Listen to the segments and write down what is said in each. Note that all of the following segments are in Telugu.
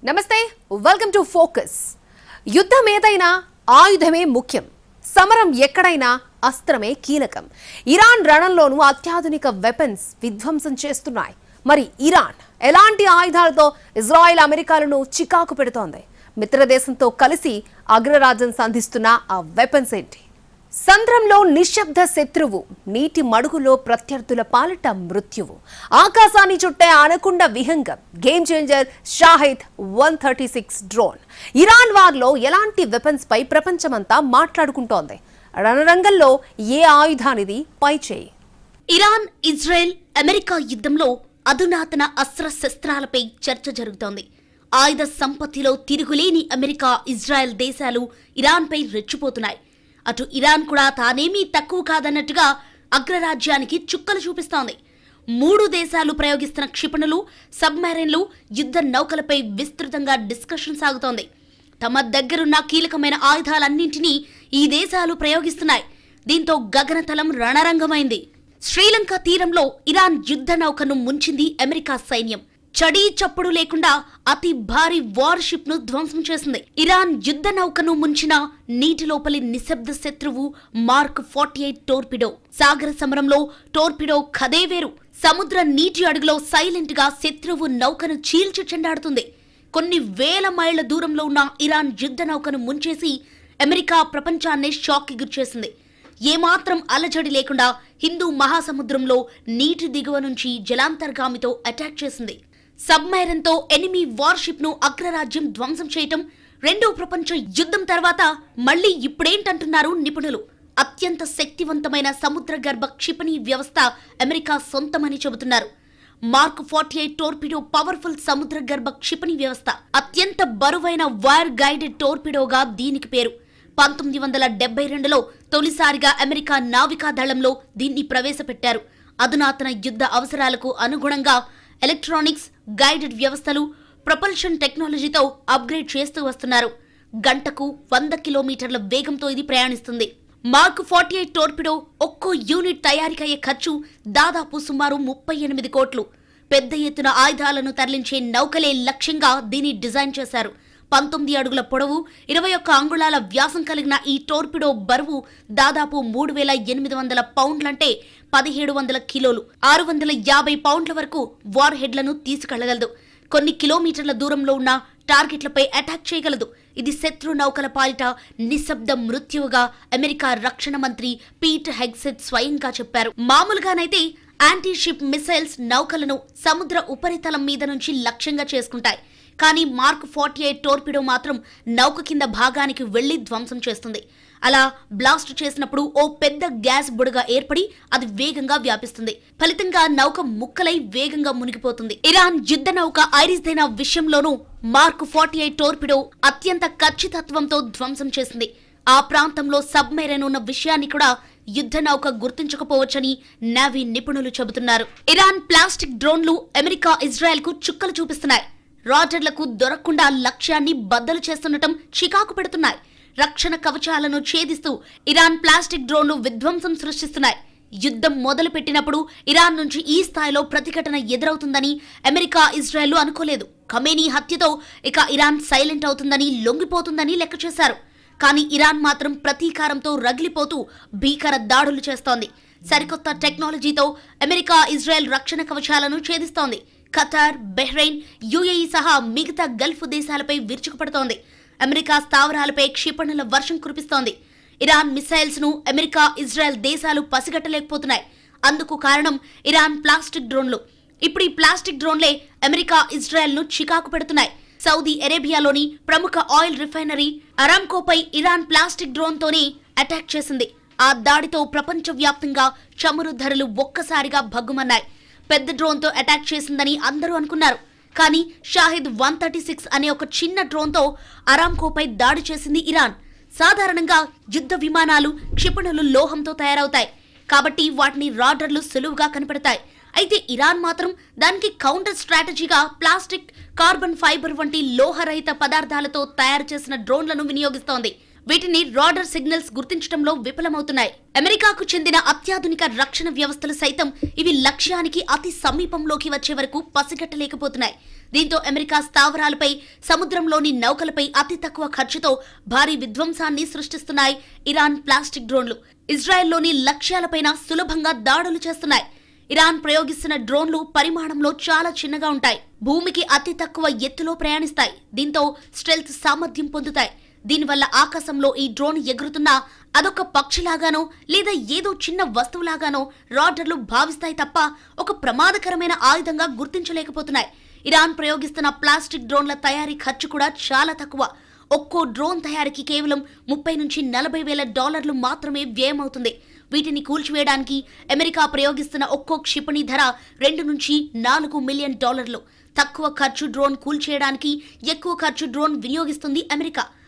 నమస్తే, వెల్కమ్ టు ఫోకస్. యుద్ధం ఏదైనా ఆయుధమే ముఖ్యం. సమరం ఎక్కడైనా అస్త్రమే కీలకం. ఇరాన్ రణంలోనూ అత్యాధునిక వెపన్స్ విధ్వంసం చేస్తున్నాయి. మరి ఇరాన్ ఎలాంటి ఆయుధాలతో ఇజ్రాయెల్ అమెరికాలను చికాకు పెడుతోంది? మిత్రదేశంతో కలిసి అగ్రరాజ్యం సంధిస్తున్న ఆ వెపన్స్ ఏంటి? సంద్రంలో నిశ్శబ్ద శత్రువు, నీటి మడుగులో ప్రత్యర్థుల పాలిట మృత్యువు, ఆకాశాన్ని చుట్టే అనకుండ విహంగం, game changer Shahed 136 drone. Iran వార్లో ఎలాంటి వెపన్స్ పై ప్రపంచమంతా మాట్లాడుకుంటోంది. రణరంగంలో ఏ ఆయుధానిది పైచేయి? ఇరాన్, ఇజ్రాయెల్, అమెరికా యుద్ధంలో అధునాతన అస్త్రశస్త్రాలపై చర్చ జరుగుతోంది. ఆయుధ సంపత్తిలో తిరుగులేని అమెరికా, ఇజ్రాయెల్ దేశాలు ఇరాన్పై రెచ్చిపోతున్నాయి. అటు ఇరాన్ కూడా తానేమీ తక్కువ కాదన్నట్టుగా అగ్రరాజ్యానికి చుక్కలు చూపిస్తోంది. 3 దేశాలు ప్రయోగిస్తున్న క్షిపణులు, సబ్మెరైన్లు, యుద్ధ నౌకలపై విస్తృతంగా డిస్కషన్ సాగుతోంది. తమ దగ్గరున్న కీలకమైన ఆయుధాలన్నింటినీ ఈ దేశాలు ప్రయోగిస్తున్నాయి. దీంతో గగనతలం రణరంగమైంది. శ్రీలంక తీరంలో ఇరాన్ యుద్ధ నౌకను ముంచింది అమెరికా సైన్యం. చడీ చప్పుడు లేకుండా అతి భారీ వార్షిప్ ను ధ్వంసం చేసింది. ఇరాన్ యుద్ధ నౌకను ముంచిన నీటి లోపలి నిశ్శబ్ద శత్రువు మార్క్ 48 టోర్పిడో. సాగర సమరంలో టోర్పిడో కథే వేరు. సముద్ర నీటి అడుగులో సైలెంట్ గా శత్రువు నౌకను చీల్చి చెండాడుతుంది. కొన్ని వేల మైళ్ల దూరంలో ఉన్న ఇరాన్ యుద్ధ నౌకను ముంచేసి అమెరికా ప్రపంచాన్నే షాక్ కి గురిచేసింది. ఏమాత్రం అలజడి లేకుండా హిందూ మహాసముద్రంలో నీటి దిగువ నుంచి జలాంతర్గామితో అటాక్ చేసింది. సబ్మెరైన్తో ఎనిమీ వార్షిప్ ను అగ్రరాజ్యం ధ్వంసం చేయటం రెండో ప్రపంచ యుద్ధం తర్వాత మళ్లీ ఇప్పుడేంటంటున్నారు నిపుణులు. అత్యంత శక్తివంతమైన సముద్ర గర్భ క్షిపణి వ్యవస్థ అమెరికా సొంతమని చెబుతున్నారు. మార్క్ 48 టోర్పిడో పవర్ఫుల్ సముద్ర గర్భ క్షిపణి వ్యవస్థ. అత్యంత బరువైన వైర్ గైడెడ్ టోర్పిడోగా దీనికి పేరు. 1972లో తొలిసారిగా అమెరికా నావికా దళంలో దీన్ని ప్రవేశపెట్టారు. అధునాతన యుద్ధ అవసరాలకు అనుగుణంగా ఎలక్ట్రానిక్స్, గైడెడ్ వ్యవస్థలు, ప్రొపల్షన్ టెక్నాలజీతో అప్గ్రేడ్ చేస్తూ వస్తున్నారు. గంటకు 100 కిలోమీటర్ల వేగంతో ఇది ప్రయాణిస్తుంది. మార్క్ 48 టోర్పిడో ఒక్కో యూనిట్ తయారీకయ్యే ఖర్చు దాదాపు సుమారు 38 కోట్లు. పెద్ద ఎత్తున ఆయుధాలను తరలించే నౌకలే లక్ష్యంగా దీన్ని డిజైన్ చేశారు. 19 అడుగుల పొడవు, 21 అంగుళాల వ్యాసం కలిగిన ఈ టోర్పిడో బరువు దాదాపు 3800 పౌండ్లంటే 1700 కిలోలు. 650 పౌండ్ల వరకు వార్ హెడ్లను తీసుకెళ్లగలదు. కొన్ని కిలోమీటర్ల దూరంలో ఉన్న టార్గెట్లపై అటాక్ చేయగలదు. ఇది శత్రు నౌకల పాలిట నిశ్శబ్ద మృత్యువుగా అమెరికా రక్షణ మంత్రి పీట్ హెగ్సెట్ స్వయంగా చెప్పారు. మామూలుగానైతే యాంటీ షిప్ మిసైల్స్ నౌకలను సముద్ర ఉపరితలం మీద నుంచి లక్ష్యంగా చేసుకుంటాయి. కానీ మార్క్ 48 టోర్పిడో మాత్రం నౌక కింద భాగానికి వెళ్లి ధ్వంసం చేస్తుంది. అలా బ్లాస్ట్ చేసినప్పుడు ఓ పెద్ద గ్యాస్ బుడగ ఏర్పడి అది వేగంగా వ్యాపిస్తుంది. ఫలితంగా నౌక ముక్కలై వేగంగా మునిగిపోతుంది. ఇరాన్ యుద్ధ నౌక ఐరిస్దేనా విషయంలోనూ మార్క్ 48 టోర్పిడో అత్యంత ఖచ్చితత్వంతో ధ్వంసం చేసింది. ఆ ప్రాంతంలో సబ్మెరైన్ ఉన్న విషయాన్ని కూడా యుద్ధ నౌక గుర్తించకపోవచ్చని నేవీ నిపుణులు చెబుతున్నారు. ఇరాన్ ప్లాస్టిక్ డ్రోన్లు అమెరికా, ఇజ్రాయెల్ కు చుక్కలు చూపిస్తున్నాయి. రాడర్లకు దొరకకుండా లక్ష్యాన్ని బద్దలు చేస్తుండటం చికాకు పెడుతున్నాయి. రక్షణ కవచాలను ఛేదిస్తూ ఇరాన్ ప్లాస్టిక్ డ్రోన్లు విధ్వంసం సృష్టిస్తున్నాయి. యుద్ధం మొదలు పెట్టినప్పుడు ఇరాన్ నుంచి ఈ స్థాయిలో ప్రతిఘటన ఎదురవుతుందని అమెరికా, ఇజ్రాయెల్ అనుకోలేదు. ఖమేనీ హత్యతో ఇక ఇరాన్ సైలెంట్ అవుతుందని, లొంగిపోతుందని లెక్క చేశారు. కానీ ఇరాన్ మాత్రం ప్రతీకారంతో రగిలిపోతూ భీకర దాడులు చేస్తోంది. సరికొత్త టెక్నాలజీతో అమెరికా, ఇజ్రాయెల్ రక్షణ కవచాలను ఛేదిస్తోంది. ఖతార్, బహ్రెయిన్, యుఏఈ సహా మిగతా గల్ఫ్ దేశాలపై విరుచుకుపడుతోంది. అమెరికా స్థావరాలపై క్షిపణుల వర్షం కురిపిస్తోంది. ఇరాన్ మిసైల్స్ ను అమెరికా, ఇజ్రాయెల్ దేశాలు పసిగట్టలేకపోతున్నాయి. అందుకు కారణం ఇరాన్ ప్లాస్టిక్ డ్రోన్లు. ఇప్పుడు ఈ ప్లాస్టిక్ డ్రోన్లే అమెరికా, ఇజ్రాయెల్ ను చికాకు పెడుతున్నాయి. సౌదీ అరేబియాలోని ప్రముఖ ఆయిల్ రిఫైనరీ అరామ్కోపై ఇరాన్ ప్లాస్టిక్ డ్రోన్ తోనే అటాక్ చేసింది. ఆ దాడితో ప్రపంచవ్యాప్తంగా చమురు ధరలు ఒక్కసారిగా భగ్గుమన్నాయి. పెద్ద డ్రోన్ తో అటాక్ చేసిందని అందరూ అనుకున్నారు. కానీ షాహిద్ 136 అనే ఒక చిన్న డ్రోన్ తో అరామ్కోపై దాడి చేసింది ఇరాన్. సాధారణంగా యుద్ధ విమానాలు, క్షిపణులు లోహంతో తయారవుతాయి కాబట్టి వాటిని రాడర్లు సులువుగా కనిపెడతాయి. అయితే ఇరాన్ మాత్రం దానికి కౌంటర్ స్ట్రాటజీగా ప్లాస్టిక్, కార్బన్ ఫైబర్ వంటి లోహరహిత పదార్థాలతో తయారు చేసిన డ్రోన్లను వినియోగిస్తోంది. వీటిని రాడర్ సిగ్నల్స్ గుర్తించడంలో విఫలమవుతున్నాయి. అమెరికాకు చెందిన అత్యాధునిక రక్షణ వ్యవస్థలు సైతం ఇవి లక్ష్యానికి అతి సమీపంలోకి వచ్చే వరకు పసిగట్టలేకపోతున్నాయి. దీంతో అమెరికా స్థావరాలపై, సముద్రంలోని నౌకలపై అతి తక్కువ ఖర్చుతో భారీ విధ్వంసాన్ని సృష్టిస్తున్నాయి ఇరాన్ ప్లాస్టిక్ డ్రోన్లు. ఇజ్రాయెల్లోని లక్ష్యాలపైన సులభంగా దాడులు చేస్తున్నాయి. ఇరాన్ ప్రయోగిస్తున్న డ్రోన్లు పరిమాణంలో చాలా చిన్నగా ఉంటాయి. భూమికి అతి తక్కువ ఎత్తులో ప్రయాణిస్తాయి. దీంతో స్టెల్త్ సామర్థ్యం పొందుతాయి. దీనివల్ల ఆకాశంలో ఈ డ్రోన్ ఎగురుతున్నా అదొక పక్షిలాగానో లేదా ఏదో చిన్న వస్తువులాగానో రాడర్లు భావిస్తాయి తప్ప ఒక ప్రమాదకరమైన ఆయుధంగా గుర్తించలేకపోతున్నాయి. ఇరాన్ ప్రయోగిస్తున్న ప్లాస్టిక్ డ్రోన్ల తయారీ ఖర్చు కూడా చాలా తక్కువ. ఒక్కో డ్రోన్ తయారీకి కేవలం 30 నుంచి 40 వేల డాలర్లు మాత్రమే వ్యయమవుతుంది. వీటిని కూల్చివేయడానికి అమెరికా ప్రయోగిస్తున్న ఒక్కో క్షిపణి ధర 2 నుంచి 4 మిలియన్ డాలర్లు. తక్కువ ఖర్చు డ్రోన్ కూల్చేయడానికి ఎక్కువ ఖర్చు డ్రోన్ వినియోగిస్తుంది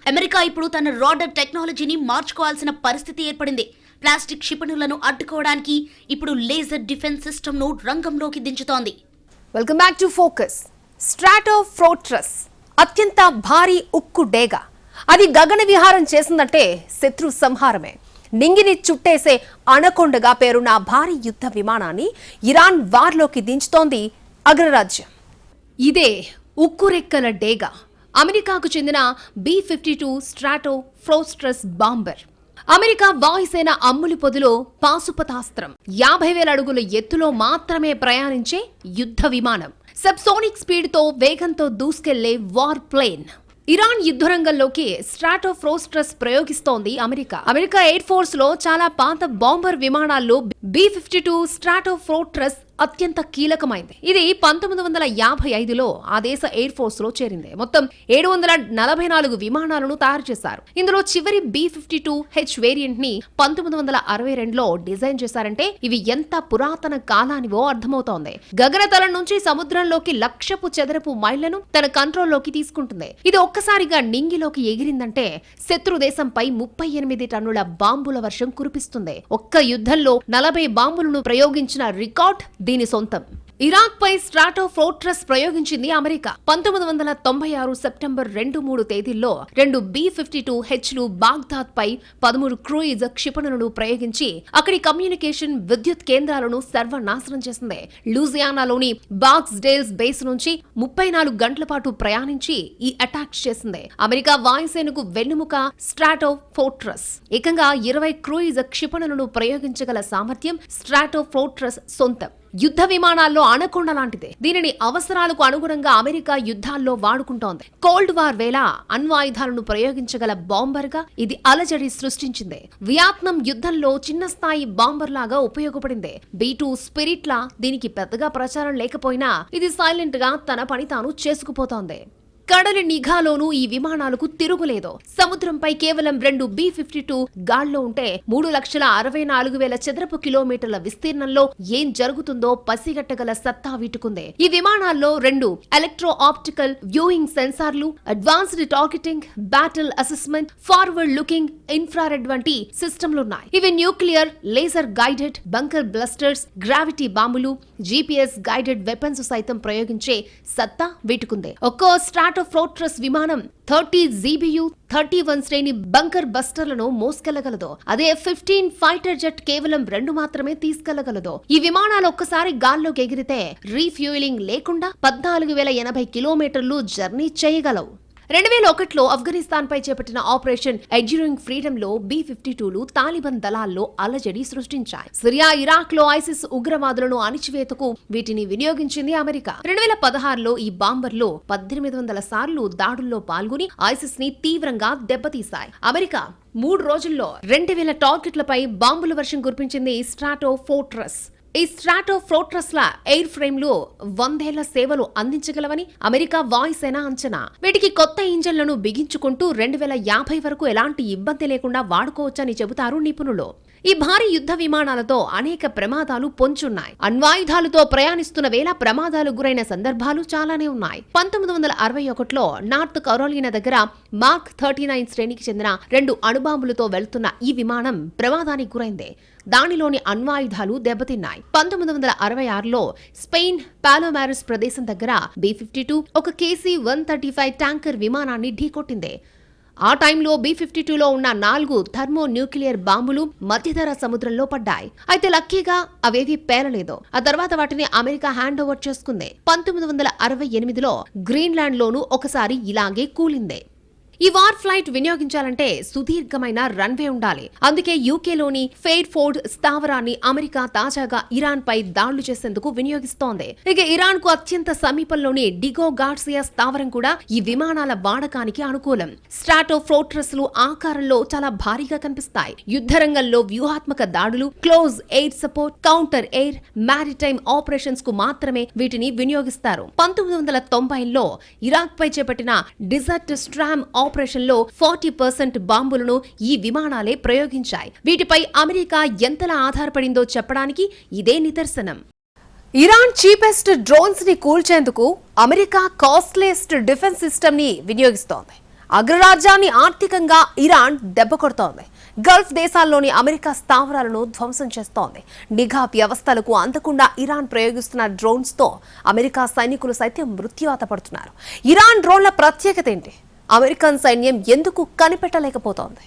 అమెరికా ఇప్పుడు తన రాడర్ టెక్నాలజీని మార్చుకోవాల్సిన పరిస్థితి ఏర్పడింది. ప్లాస్టిక్ క్షిపణులను అడ్డుకోవడానికి ఇప్పుడు లేజర్ డిఫెన్స్ సిస్టమ్ను రంగంలోకి దించుతోంది. Welcome back to focus. Stratofortress అత్యంత భారీ ఉక్కు డేగ. అది గగన విహారం చేసిందంటే శత్రు సంహారమే. నింగిని చుట్టేసే అనకొండగా పేరున్న భారీ యుద్ధ విమానాన్ని ఇరాన్ వార్లోకి దించుతోంది అగ్రరాజ్యం. ఇదే ఉక్కురెక్కల డేగ. అమెరికాకు చెందిన B-52 స్ట్రాటోఫోర్ట్రస్ బాంబర్. అమెరికా వాయుసేన అమ్ములి పొదిలో పాశుపతాస్త్రం. 50,000 అడుగుల ఎత్తులో మాత్రమే ప్రయాణించే యుద్ధ విమానం. సబ్సోనిక్ స్పీడ్ తో వేగంతో దూసుకెళ్లే వార్ ప్లేన్. ఇరాన్ యుద్ధరంగంలోకి స్ట్రాటోఫోర్ట్రస్ ప్రయోగిస్తోంది అమెరికా ఎయిర్ ఫోర్స్ లో చాలా పాత బాంబర్ విమానాల్లో B-52 స్ట్రాటోఫోర్ట్రస్ అత్యంత కీలకమైంది. ఇది 1955లో ఆ దేశ ఎయిర్ ఫోర్స్ లో చేరింది. మొత్తం 744 విమానాలను తయారు చేశారు. ఇందులో చివరి B-52H వేరియంట్ ని 1962లో డిజైన్ చేశారంటే ఇవి ఎంత పురాతన కాలానివో అర్థమవుతోంది. గగనతలం నుంచి సముద్రంలోకి లక్షపు చదరపు మైళ్లను తన కంట్రోల్లోకి తీసుకుంటుంది. ఇది ఒక్కసారిగా నింగిలోకి ఎగిరిందంటే శత్రు దేశంపై 38 టన్నుల బాంబుల వర్షం కురిపిస్తుంది. ఒక్క యుద్ధంలో 40 బాంబులను ప్రయోగించిన రికార్డ్ దీని సొంతం. ఇరాక్ పై స్ట్రాటోఫోర్ట్రస్ ప్రయోగించింది అమెరికా. 1996 సెప్టెంబర్ 2-3 తేదీల్లో 2 B-52Hలు బాగ్దాద్ పై 13 క్రూయిజ్ క్షిపణులను ప్రయోగించి అక్కడి కమ్యూనికేషన్, విద్యుత్ కేంద్రాలను సర్వనాశనం చేసింది. లూజియానాలోని బాక్స్ డేల్స్ బేస్ నుంచి 34 గంటల పాటు ప్రయాణించి ఈ అటాక్ చేసింది. అమెరికా వాయుసేనకు వెన్నుముక స్ట్రాటోఫోర్ట్రస్. ఏకంగా 20 క్రూయిజ్ క్షిపణులను ప్రయోగించగల సామర్థ్యం స్ట్రాటోఫోర్ట్రస్ సొంతం. యుద్ధ విమానాల్లో అనకొండ లాంటిదే. దీనిని అవసరాలకు అనుగుణంగా అమెరికా యుద్ధాల్లో వాడుకుంటోంది. కోల్డ్ వార్ వేళ అణ్వాయుధాలను ప్రయోగించగల బాంబర్ గా ఇది అలజడి సృష్టించింది. వియత్నాం యుద్ధంలో చిన్న స్థాయి బాంబర్ లాగా ఉపయోగపడింది. B-2 స్పిరిట్ లా దీనికి పెద్దగా ప్రచారం లేకపోయినా ఇది సైలెంట్ గా తన పని తాను చేసుకుపోతోంది. కడలి నిఘాలోనూ ఈ విమానాలకు తిరుగులేదు. సముద్రంపై కేవలం 2 B-52 గాల్లో ఉంటే 3,64,000 చదరపు కిలోమీటర్ల విస్తీర్ణంలో ఏం జరుగుతుందో పసిగట్టగల సత్తా వీటుకుంది. ఈ విమానాల్లో 2 ఎలక్ట్రో ఆప్టికల్ వ్యూయింగ్ సెన్సార్లు, advanced targeting, battle assessment, forward looking infrared వంటి సిస్టమ్లున్నాయి. ఇవి nuclear, laser guided bunker blasters, gravity బాంబులు, GPS గైడెడ్ వెపన్స్ సైతం ప్రయోగించే సత్తా వీటుకుంది. ఒక్కో స్ట్రాటోఫోర్ట్రస్ విమానం 30 GBU 31 శ్రేణి బంకర్ బస్టర్లను మోసుకెళ్లగలదు. అదే F-15 ఫైటర్ జెట్ కేవలం 2 మాత్రమే తీసుకెళ్లగలదు. ఈ విమానాలు ఒక్కసారి గాల్లోకి ఎగిరితే రీఫ్యూయలింగ్ లేకుండా 14,080 కిలోమీటర్లు జర్నీ చేయగలవు. 2001లో ఆఫ్ఘనిస్తాన్ పై చేపట్టిన ఆపరేషన్ ఎడ్యూరింగ్ ఫ్రీడమ్ లో B-52లు తాలిబాన్ దళాల్లో అలజడి సృష్టించాయి. సిరియా, ఇరాక్ లో ఐసిస్ ఉగ్రవాదులను అణిచివేతకు వీటిని వినియోగించింది అమెరికా. 2016లో ఈ బాంబర్లు 1800 సార్లు దాడుల్లో పాల్గొని ఐసిస్ ని తీవ్రంగా దెబ్బతీశాయి. అమెరికా 3 రోజుల్లో 2000 టార్గెట్లపై బాంబుల వర్షం కురిపించింది స్ట్రాటోఫోర్ట్రస్. ఈ స్ట్రాటోఫోర్ట్రస్ ల ఎయిర్ ఫ్రేమ్లు 100 ఏళ్ల సేవలు అందించగలవని అమెరికా వాయుసేన అంచనా. వీటికి కొత్త ఇంజన్లను బిగించుకుంటూ 2050 వరకు ఎలాంటి ఇబ్బంది లేకుండా వాడుకోవచ్చని చెబుతారు నిపుణులు. ఈ భారీ యుద్ధ విమానాలతో అనేక ప్రమాదాలు పొంచున్నాయి. అణ్వాయుధాలతో ప్రయాణిస్తున్న వేళ ప్రమాదాలు గురైన సందర్భాలు చాలానే ఉన్నాయి. 1961లో నార్త్ కరోలినా దగ్గర మార్క్ 39 శ్రేణికి చెందిన 2 అణుబాంబులతో వెళ్తున్న ఈ విమానం ప్రమాదానికి గురైంది. దానిలోని అణ్వాయుధాలు దెబ్బతిన్నాయి. 1966లో స్పెయిన్ పాలోమారస్ ప్రదేశం దగ్గర B-52 ఒక KC-135 ట్యాంకర్ విమానాన్ని ఢీకొట్టింది. ఆ టైంలో B-52లో ఉన్న 4 థర్మోన్యూక్లియర్ బాంబులు మధ్యధరా సముద్రంలో పడ్డాయి. అయితే లక్కీగా అవేవీ పేలలేదు. ఆ తర్వాత వాటిని అమెరికా హ్యాండ్ ఓవర్ చేసుకుంది. 1968లో గ్రీన్లాండ్లోనూ ఒకసారి ఇలాగే కూలిందే. ఈ వార్ ఫ్లైట్ వినియోగించాలంటే సుదీర్ఘమైన రన్వే ఉండాలి. అందుకే యూకేలోని ఫెయిర్ఫోర్డ్ స్థావరాన్ని అమెరికా తాజాగా ఇరాన్ పై దాడులు చేసేందుకు వినియోగిస్తోంది. ఇక ఇరాన్ కు అత్యంత సమీపంలోని డిగో గార్సియా స్థావరం కూడా ఈ విమానాల వాడకానికి అనుకూలం. స్ట్రాటో ఫోర్ట్రెస్లు ఆకారంలో చాలా భారీగా కనిపిస్తాయి. యుద్ధరంగంలో వ్యూహాత్మక దాడులు, close air support, counter air, maritime operations కు మాత్రమే వీటిని వినియోగిస్తారు. 1990లో ఇరాక్ పై చేపట్టిన డిజర్ట్ స్ట్రామ్ ఆపరేషన్ లో 40% బాంబులను ఈ విమానాలే ప్రయోగించాయి. వీటిపై అమెరికా ఎంతలా ఆధారపడిందో చెప్పడానికి ఇదే నిదర్శనం. ఇరాన్ చీపెస్ట్ డ్రోన్స్ ని కూల్చేందుకు అమెరికా కాస్ట్లీయెస్ట్ డిఫెన్స్ సిస్టమ్ ని వినియోగిస్తోంది. అగ్రరాజ్యాన్ని ఆర్థికంగా ఇరాన్ దెబ్బ కొడుతోంది. గల్ఫ్ దేశాల్లోని అమెరికా స్థావరాలను ధ్వంసం చేస్తోంది. నిఘా వ్యవస్థలకు అందకుండా ఇరాన్ ప్రయోగిస్తున్న డ్రోన్స్ తో అమెరికా సైనికులు సైతం మృత్యువాత పడుతున్నారు. ఇరాన్ డ్రోన్ల ప్రత్యేకత ఏంటి? అమెరికన్ సైన్యం ఎందుకు కనిపెట్టలేకపోతోంది?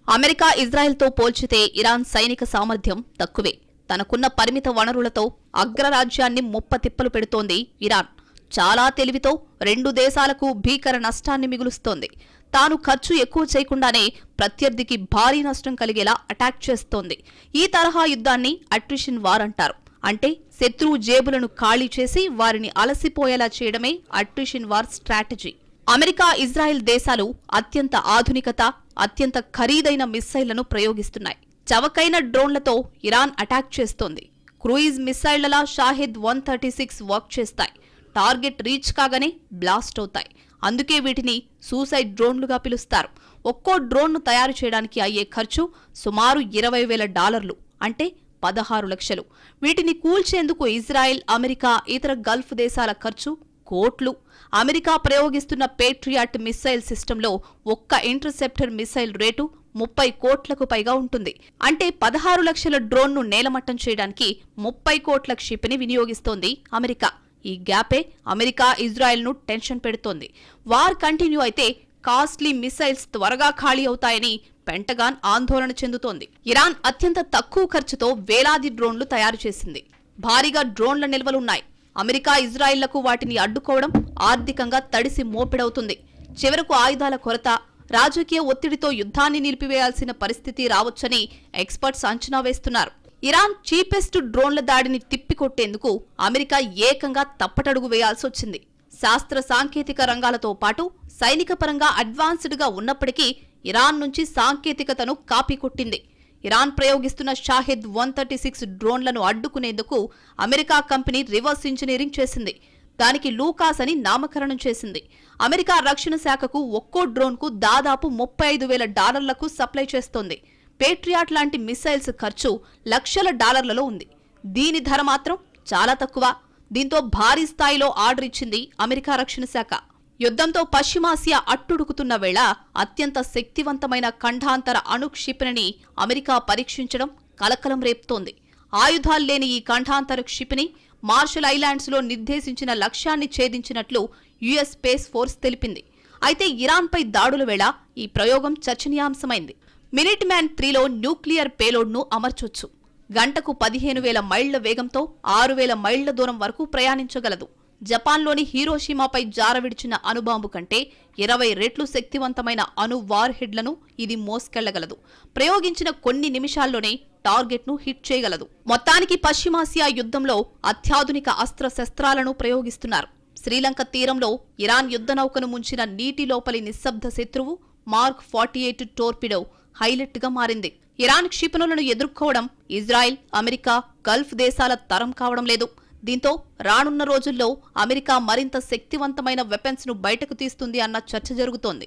అమెరికా ఇజ్రాయెల్తో పోల్చితే ఇరాన్ సైనిక సామర్థ్యం తక్కువే. తనకున్న పరిమిత వనరులతో అగ్రరాజ్యాన్ని ముప్పతిప్పలు పెడుతోంది ఇరాన్. చాలా తెలివితో రెండు దేశాలకు భీకర నష్టాన్ని మిగులుస్తోంది. తాను ఖర్చు ఎక్కువ చేయకుండానే ప్రత్యర్థికి భారీ నష్టం కలిగేలా అటాక్ చేస్తోంది. ఈ తరహా యుద్ధాన్ని అట్రిషన్ వార్ అంటారు. అంటే శత్రువు జేబులను ఖాళీ చేసి వారిని అలసిపోయేలా చేయడమే attrition war strategy. America, Israel దేశాలు అత్యంత ఆధునికత, అత్యంత ఖరీదైన మిస్సైళ్లను ప్రయోగిస్తున్నాయి. చవకైన డ్రోన్లతో ఇరాన్ అటాక్ చేస్తోంది. క్రూయిజ్ మిస్సైళ్లలా షాహిద్ 136 వర్క్ చేస్తాయి. టార్గెట్ రీచ్ కాగానే బ్లాస్ట్ అవుతాయి. అందుకే వీటిని సూసైడ్ డ్రోన్లుగా పిలుస్తారు. ఒక్కో డ్రోన్ను తయారు చేయడానికి అయ్యే ఖర్చు సుమారు $20,000, అంటే 16 లక్షలు. వీటిని కూల్చేందుకు ఇజ్రాయెల్, అమెరికా, ఇతర గల్ఫ్ దేశాల ఖర్చు కోట్లు. అమెరికా ప్రయోగిస్తున్న పేట్రియాట్ మిస్సైల్ సిస్టంలో ఒక్క ఇంటర్సెప్టర్ మిస్సైల్ రేటు 30 కోట్లకు పైగా ఉంటుంది. అంటే 16 లక్షల డ్రోన్ను నేలమట్టం చేయడానికి 30 కోట్ల క్షిపణిని వినియోగిస్తోంది అమెరికా. ఈ గ్యాపే అమెరికా, ఇజ్రాయెల్ను టెన్షన్ పెడుతోంది. వార్ కంటిన్యూ అయితే కాస్ట్లీ మిసైల్స్ త్వరగా ఖాళీ అవుతాయని పెంటగాన్ ఆందోళన చెందుతోంది. ఇరాన్ అత్యంత తక్కువ ఖర్చుతో వేలాది డ్రోన్లు తయారు చేసింది. భారీగా డ్రోన్ల నిల్వలున్నాయి. అమెరికా, ఇజ్రాయిల్లకు వాటిని అడ్డుకోవడం ఆర్థికంగా తడిసి మోపెడవుతుంది. చివరకు ఆయుధాల కొరత, రాజకీయ ఒత్తిడితో యుద్ధాన్ని నిలిపివేయాల్సిన పరిస్థితి రావచ్చని ఎక్స్పర్ట్స్ అంచనా వేస్తున్నారు. ఇరాన్ చీపెస్ట్ డ్రోన్ల దాడిని తిప్పికొట్టేందుకు అమెరికా ఏకంగా తప్పటడుగు వేయాల్సొచ్చింది. శాస్త్ర సాంకేతిక రంగాలతో పాటు సైనిక పరంగా అడ్వాన్స్డ్గా ఉన్నప్పటికీ ఇరాన్ నుంచి సాంకేతికతను కాపీ కొట్టింది. ఇరాన్ ప్రయోగిస్తున్న షాహిద్ 136 డ్రోన్లను అడ్డుకునేందుకు అమెరికా కంపెనీ రివర్స్ ఇంజనీరింగ్ చేసింది. దానికి లూకాస్ అని నామకరణం చేసింది. అమెరికా రక్షణ శాఖకు ఒక్కో డ్రోన్కు దాదాపు $35,000 సప్లై చేస్తోంది. పేట్రియాట్ లాంటి మిసైల్స్ ఖర్చు లక్షల డాలర్లలో ఉంది. దీని ధర మాత్రం చాలా తక్కువ. దీంతో భారీ స్థాయిలో ఆర్డర్ ఇచ్చింది అమెరికా రక్షణ శాఖ. యుద్ధంతో పశ్చిమాసియా అట్టుడుకుతున్న వేళ అత్యంత శక్తివంతమైన ఖండాంతర అణు క్షిపణిని అమెరికా పరీక్షించడం కలకలం రేపుతోంది. ఆయుధాలు లేని ఈ ఖండాంతర క్షిపణి మార్షల్ ఐలాండ్స్లో నిర్దేశించిన లక్ష్యాన్ని ఛేదించినట్లు యుఎస్ స్పేస్ ఫోర్స్ తెలిపింది. అయితే ఇరాన్పై దాడుల వేళ ఈ ప్రయోగం చర్చనీయాంశమైంది. మినిట్ మ్యాన్ 3లో న్యూక్లియర్ పేలోడ్ను అమర్చొచ్చు. గంటకు 15,000 మైళ్ల వేగంతో 6,000 మైళ్ల దూరం వరకు ప్రయాణించగలదు. జపాన్లోని హీరోషిమాపై జారవిడిచిన అణుబాంబు కంటే 20 రెట్లు శక్తివంతమైన అణు వార్ హెడ్లను ఇది మోసుకెళ్లగలదు. ప్రయోగించిన కొన్ని నిమిషాల్లోనే టార్గెట్ను హిట్ చేయగలదు. మొత్తానికి పశ్చిమాసియా యుద్ధంలో అత్యాధునిక అస్త్రశస్త్రాలను ప్రయోగిస్తున్నారు. శ్రీలంక తీరంలో ఇరాన్ యుద్ధనౌకను ముంచిన నీటి లోపలి నిశ్శబ్ద శత్రువు మార్క్ 48 టోర్పిడో హైలైట్గా మారింది. ఇరాన్ క్షిపణులను ఎదుర్కోవడం ఇజ్రాయెల్, అమెరికా, గల్ఫ్ దేశాల తరం కావడం లేదు. దీంతో రానున్న రోజుల్లో అమెరికా మరింత శక్తివంతమైన వెపన్స్ ను బయటకు తీస్తుంది అన్న చర్చ జరుగుతోంది.